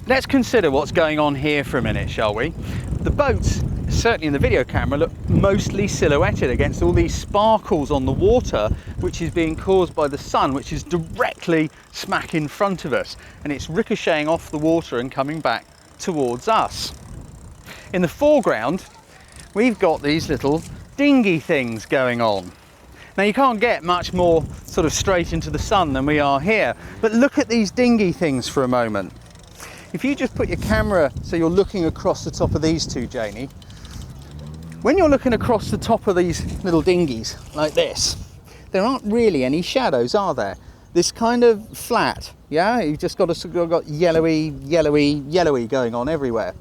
let's consider what's going on here for a minute, shall we? The boats, certainly in the video camera, look mostly silhouetted against all these sparkles on the water, which is being caused by the sun, which is directly smack in front of us, and it's ricocheting off the water and coming back towards us. In the foreground, we've got these little dinghy things going on. Now you can't get much more sort of straight into the sun than we are here, but look at these dinghy things for a moment. If you just put your camera so you're looking across the top of these two, Janie, when you're looking across the top of these little dinghies like this, there aren't really any shadows, are there? This kind of flat, yeah? You've just got yellowy going on everywhere.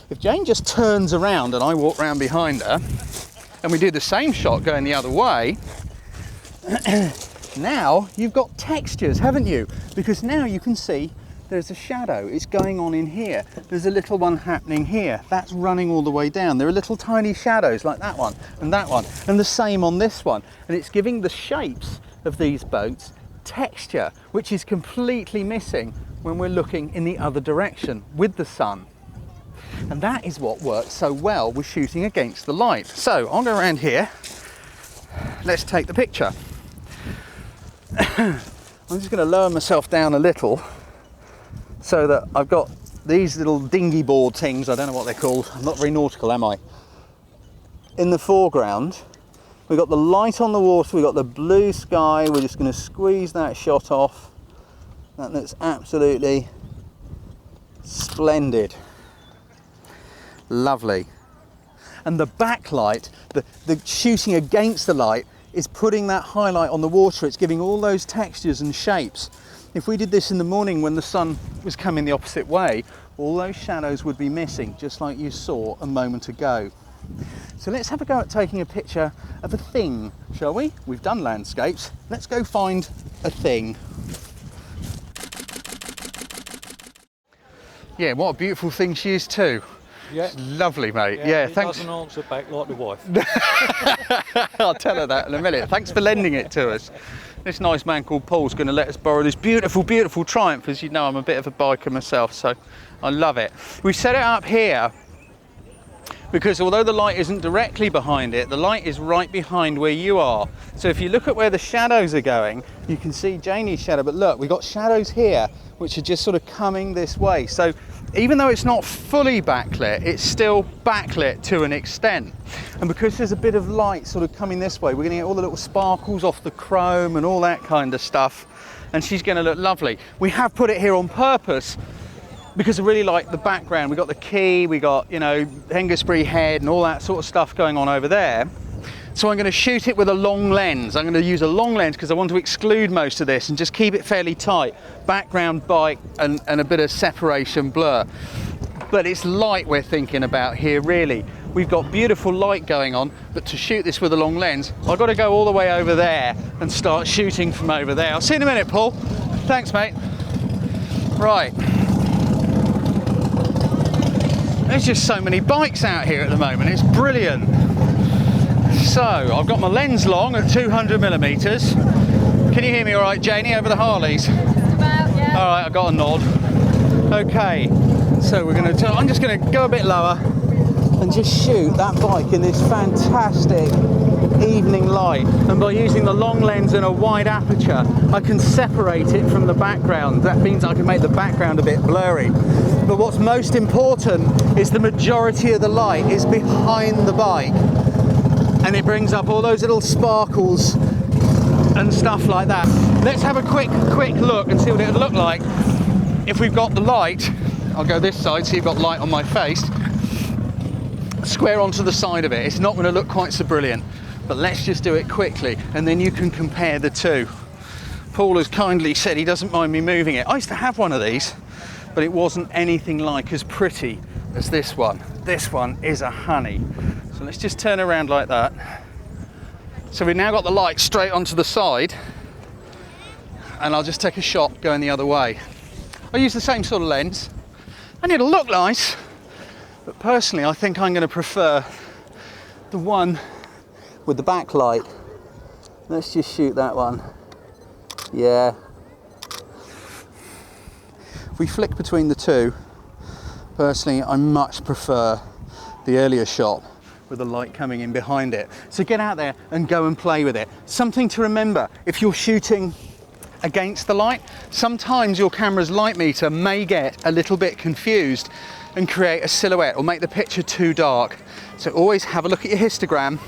If Jane just turns around and I walk round behind her, and we do the same shot going the other way, now you've got textures, haven't you? Because now you can see there's a shadow, it's going on in here. There's a little one happening here. That's running all the way down. There are little tiny shadows like that one, and the same on this one. And it's giving the shapes of these boats texture, which is completely missing when we're looking in the other direction with the sun. And that is what works so well with shooting against the light. So I'll go around here. Let's take the picture. I'm just going to lower myself down a little so that I've got these little dinghy board things, I don't know what they're called, I'm not very nautical, am I? In the foreground, we've got the light on the water, we've got the blue sky, we're just going to squeeze that shot off. That looks absolutely splendid. Lovely. And the backlight, the shooting against the light, is putting that highlight on the water. It's giving all those textures and shapes. If we did this in the morning when the sun was coming the opposite way, all those shadows would be missing, just like you saw a moment ago. So let's have a go at taking a picture of a thing, shall we? We've done landscapes. Let's go find a thing. Yeah, what a beautiful thing she is too. Yeah. It's lovely, mate. Yeah, thanks. Doesn't answer back like the wife. I'll tell her that in a minute. Thanks for lending it to us. This nice man called Paul's going to let us borrow this beautiful, beautiful Triumph. As you know, I'm a bit of a biker myself, so I love it. We set it up here because although the light isn't directly behind it, the light is right behind where you are. So if you look at where the shadows are going, you can see Janie's shadow, but look, we've got shadows here which are just sort of coming this way. So even though it's not fully backlit, it's still backlit to an extent. And because there's a bit of light sort of coming this way, we're going to get all the little sparkles off the chrome and all that kind of stuff. And she's going to look lovely. We have put it here on purpose because I really like the background. We got the quay, we got, you know, Hengistbury Head and all that sort of stuff going on over there. So I'm going to shoot it with a long lens. I'm going to use a long lens because I want to exclude most of this and just keep it fairly tight. Background, bike and a bit of separation blur. But it's light we're thinking about here really. We've got beautiful light going on, but to shoot this with a long lens, I've got to go all the way over there and start shooting from over there. I'll see you in a minute, Paul. Thanks, mate. Right. There's just so many bikes out here at the moment. It's brilliant. So I've got my lens long at 200mm. Can you hear me all right, Janie, over the Harleys? Just about, yeah. All right, I got a nod. Okay, so I'm just going to go a bit lower and just shoot that bike in this fantastic evening light. And by using the long lens and a wide aperture, I can separate it from the background. That means I can make the background a bit blurry. But what's most important is the majority of the light is behind the bike. And it brings up all those little sparkles and stuff like that. Let's have a quick look and see what it would look like if we've got the light. I'll go this side so you've got light on my face. Square onto the side of it. It's not going to look quite so brilliant, but let's just do it quickly and then you can compare the two. Paul has kindly said he doesn't mind me moving it. I used to have one of these, but it wasn't anything like as pretty as this one. This one is a honey. So let's just turn around like that. So we've now got the light straight onto the side, and I'll just take a shot going the other way. I use the same sort of lens, and it'll look nice, but personally I think I'm going to prefer the one with the backlight. Let's just shoot that one. Yeah. If we flick between the two, personally, I much prefer the earlier shot with the light coming in behind it. So get out there and go and play with it. Something to remember, if you're shooting against the light, sometimes your camera's light meter may get a little bit confused and create a silhouette or make the picture too dark. So always have a look at your histogram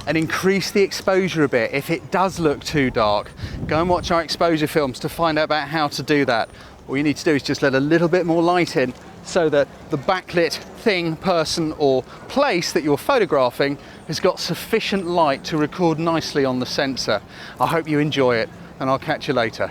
and increase the exposure a bit. If it does look too dark, go and watch our exposure films to find out about how to do that. All you need to do is just let a little bit more light in so that the backlit thing, person or place that you're photographing has got sufficient light to record nicely on the sensor. I hope you enjoy it, and I'll catch you later.